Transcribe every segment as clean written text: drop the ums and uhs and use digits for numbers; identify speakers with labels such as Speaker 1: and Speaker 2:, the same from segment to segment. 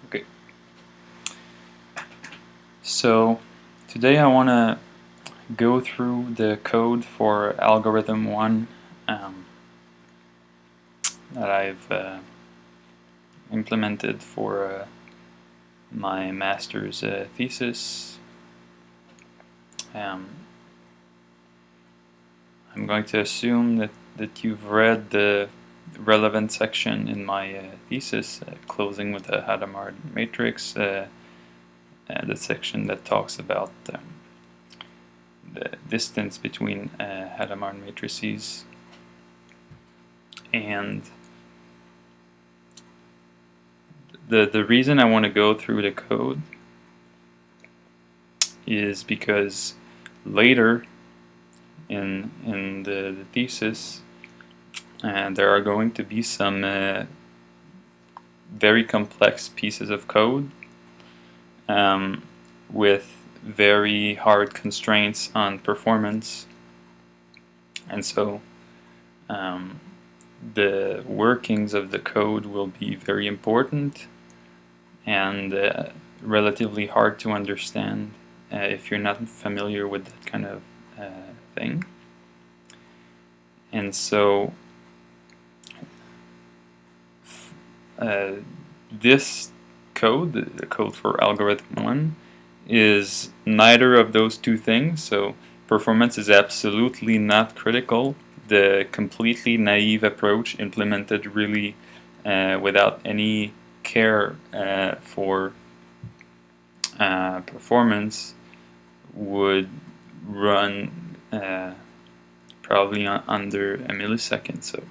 Speaker 1: Okay, so today I want to go through the code for algorithm 1 that I've implemented for my master's thesis. I'm going to assume that you've read the relevant section in my thesis, closing with a Hadamard matrix, the section that talks about the distance between Hadamard matrices. And the reason I want to go through the code is because later in the thesis there are going to be some very complex pieces of code with very hard constraints on performance, and so the workings of the code will be very important and relatively hard to understand if you're not familiar with that kind of thing. And so this code, the code for algorithm 1, is neither of those two things. So performance is absolutely not critical. The completely naive approach implemented really without any care for performance would run probably under a millisecond. So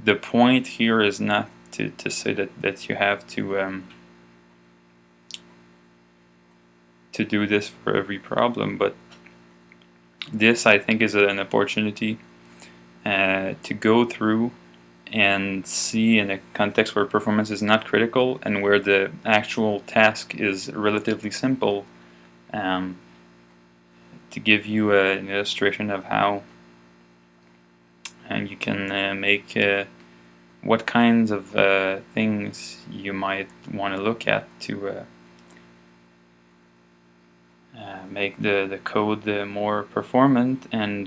Speaker 1: the point here is not to say that you have to do this for every problem, but this, I think, is an opportunity to go through and see, in a context where performance is not critical and where the actual task is relatively simple, to give you an illustration of how you can make what kinds of things you might want to look at to make the code more performant. And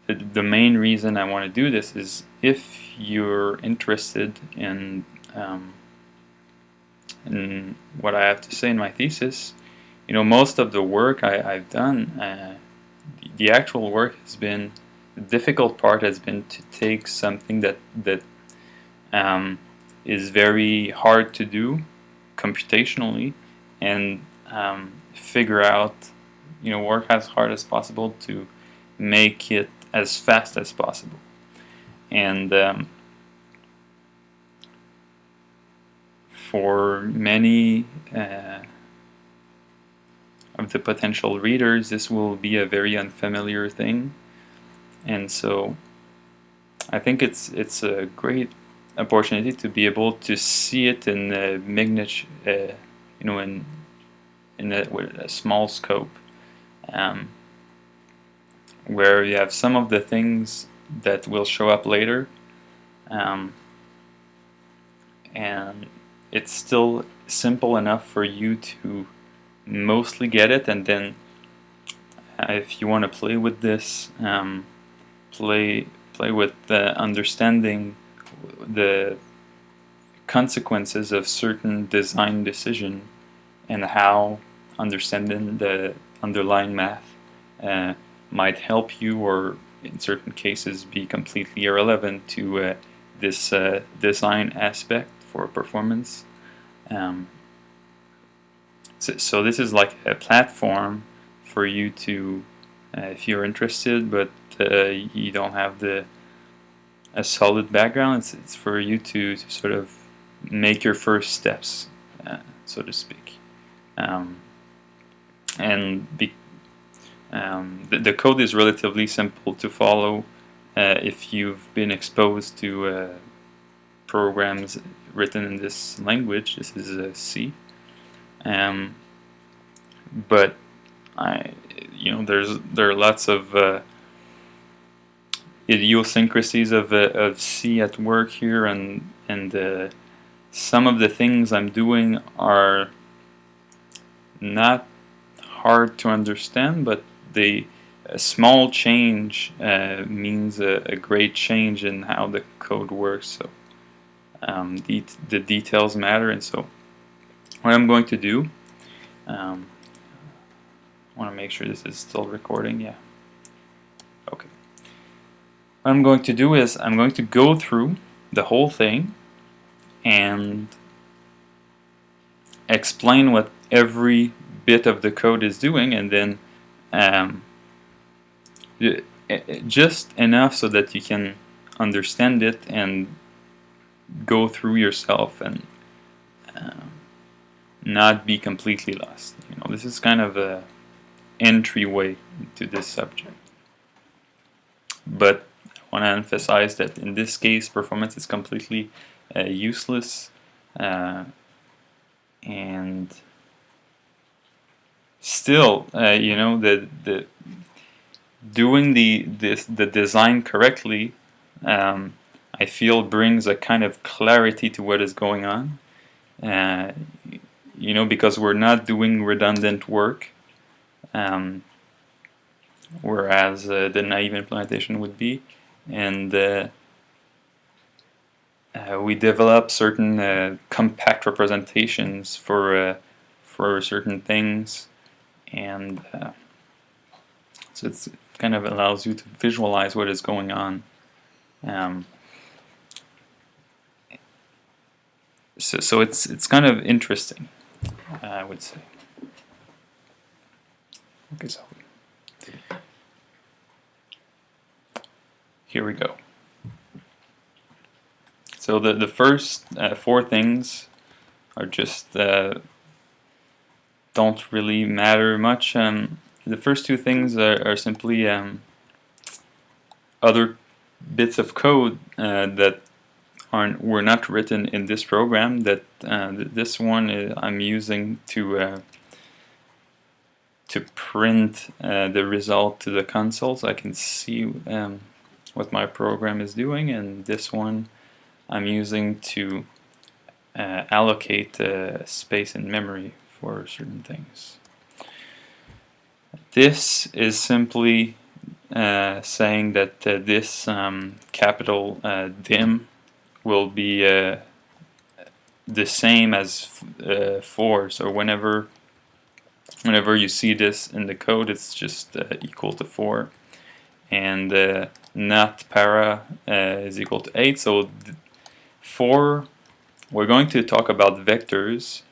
Speaker 1: the main reason I want to do this is if you're interested in what I have to say in my thesis. You know, most of the work I've done, the actual work has been, the difficult part has been to take something that is very hard to do computationally and figure out, you know, work as hard as possible to make it as fast as possible. And for many of the potential readers, this will be a very unfamiliar thing, and so I think it's a great opportunity to be able to see it in a miniature, you know, in with a small scope, where you have some of the things that will show up later, and it's still simple enough for you to mostly get it, and then if you want to play with this, play with understanding the consequences of certain design decision and how understanding the underlying math might help you, or in certain cases be completely irrelevant to this design aspect for performance. So this is like a platform for you to, if you're interested but you don't have a solid background, it's for you to sort of make your first steps, so to speak. And the code is relatively simple to follow if you've been exposed to programs written in this language. This is C. But there are lots of idiosyncrasies of C at work here, and some of the things I'm doing are not hard to understand, but a small change means a great change in how the code works. So the details matter, and so what I'm going to do, I want to make sure this is still recording. Yeah. Okay. What I'm going to do is I'm going to go through the whole thing and explain what every bit of the code is doing, and then just enough so that you can understand it and go through yourself and not be completely lost. You know, this is kind of a entryway to this subject. But I want to emphasize that in this case, performance is completely useless, and still, you know, the doing the design correctly, I feel brings a kind of clarity to what is going on. You know, because we're not doing redundant work, whereas the naive implementation would be, and we develop certain compact representations for certain things, and so it kind of allows you to visualize what is going on. So it's kind of interesting, I would say. Okay, so here we go. So the first 4 things are just don't really matter much. The first 2 things are simply other bits of code that were not written in this program. That this one I'm using to print the result to the console, so I can see what my program is doing, and this one I'm using to allocate space in memory for certain things. This is simply saying that this capital dim will be the same as 4. So whenever you see this in the code, it's just equal to 4, and not para is equal to 8. So 4, we're going to talk about vectors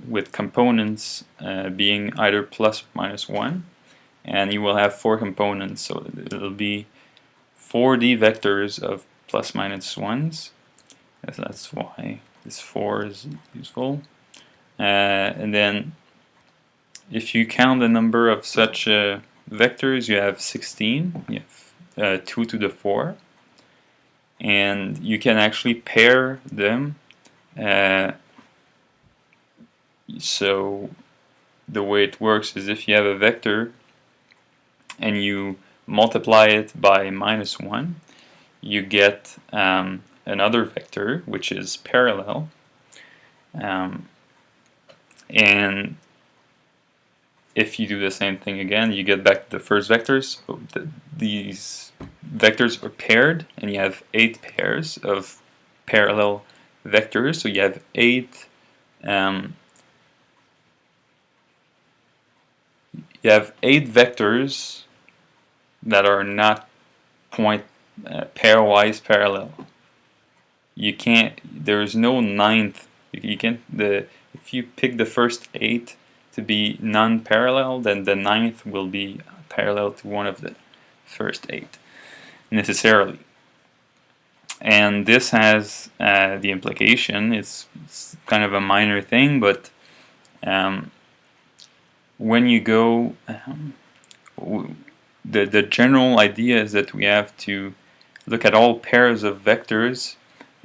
Speaker 1: with components being either plus or minus 1, and you will have 4 components, so it'll be 4D vectors of plus minus 1s. So that's why this 4 is useful. And then if you count the number of such vectors, you have 16. You have 2 to the 4, and you can actually pair them. So the way it works is if you have a vector and you multiply it by minus 1, you get another vector which is parallel, and if you do the same thing again, you get back to the first vectors. So these vectors are paired, and you have 8 pairs of parallel vectors. So you have 8 vectors that are not pairwise parallel. You can't. There is no 9th. You can't. If you pick the first 8 to be non-parallel, then the 9th will be parallel to one of the first 8 necessarily. And this has the implication. It's kind of a minor thing, but when you go, the general idea is that we have to look at all pairs of vectors,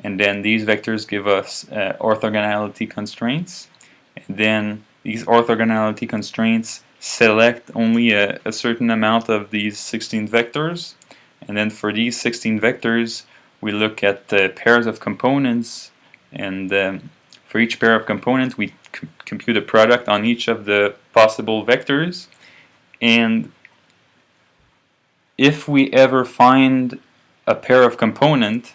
Speaker 1: and then these vectors give us orthogonality constraints, and then these orthogonality constraints select only a certain amount of these 16 vectors, And then for these 16 vectors, we look at the pairs of components, and for each pair of components, we compute a product on each of the possible vectors. And if we ever find a pair of component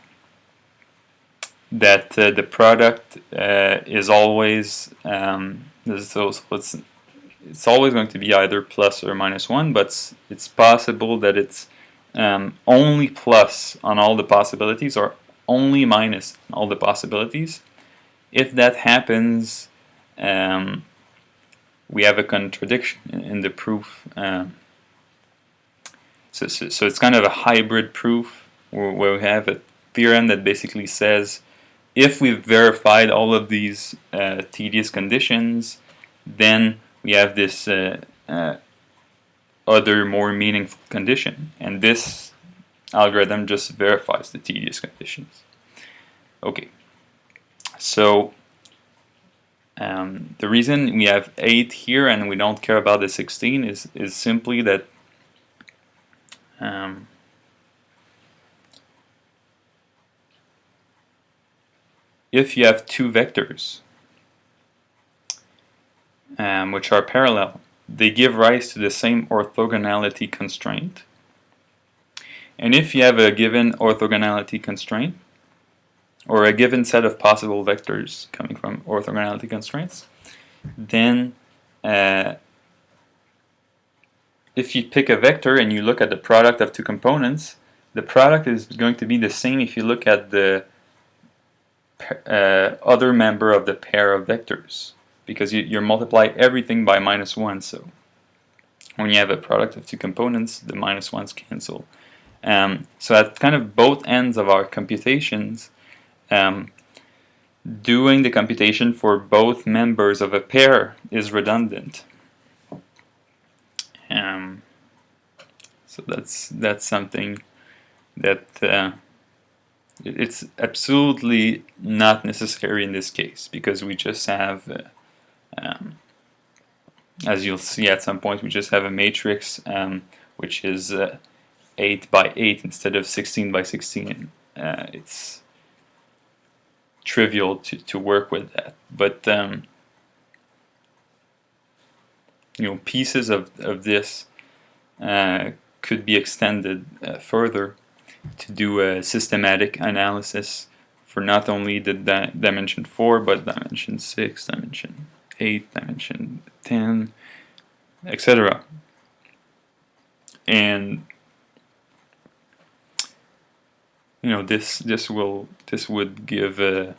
Speaker 1: that the product is always so it's always going to be either plus or minus 1, but it's possible that it's only plus on all the possibilities or only minus on all the possibilities. If that happens, we have a contradiction in the proof. So it's kind of a hybrid proof where we have a theorem that basically says if we've verified all of these tedious conditions, then we have this other more meaningful condition, and this algorithm just verifies the tedious conditions. Okay, so the reason we have 8 here and we don't care about the 16 is simply that if you have two vectors which are parallel, they give rise to the same orthogonality constraint. And if you have a given orthogonality constraint, or a given set of possible vectors coming from orthogonality constraints, then if you pick a vector and you look at the product of two components, the product is going to be the same if you look at the other member of the pair of vectors, because you multiply everything by minus 1. So when you have a product of two components, the minus 1s cancel. So at kind of both ends of our computations, doing the computation for both members of a pair is redundant. So that's something that it's absolutely not necessary in this case, because we just have, as you'll see at some point, we just have a matrix which is 8 by 8 instead of 16 by 16. It's trivial to work with that, but pieces of this could be extended further to do a systematic analysis for not only the dimension 4, but dimension 6, dimension 8, dimension 10, etc. And this would give it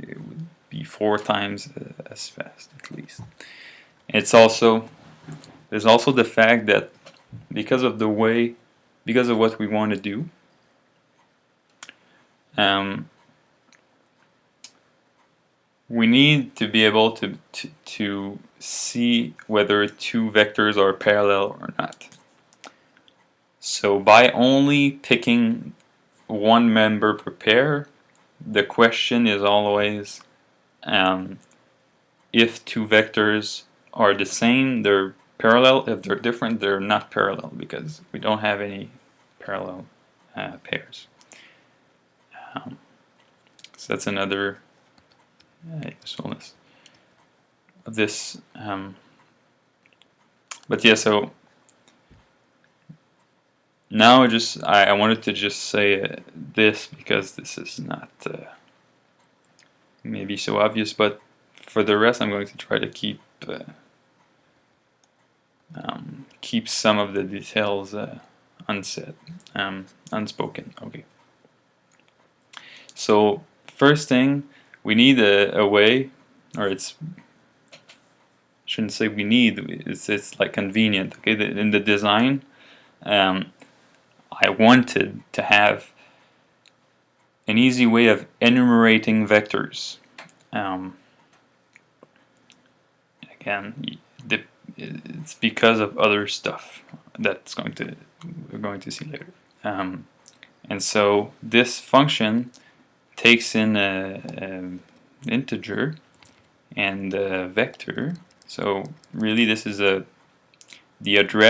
Speaker 1: would be 4 times as fast at least. There's also the fact that because of what we want to do, we need to be able to see whether two vectors are parallel or not. So by only picking one member per pair, the question is always if two vectors are the same, they're parallel. If they're different, they're not parallel, because we don't have any parallel pairs. So that's another usefulness of this. But yeah, so now I wanted to just say this, because this is not maybe so obvious, but for the rest I'm going to try to keep some of the details unsaid, unspoken. Okay. So first thing, we need a way, or shouldn't say we need, it's like convenient. Okay, in the design, I wanted to have an easy way of enumerating vectors. Again, it's because of other stuff that's we're going to see later. And so this function takes in an integer and a vector. So really, this is the address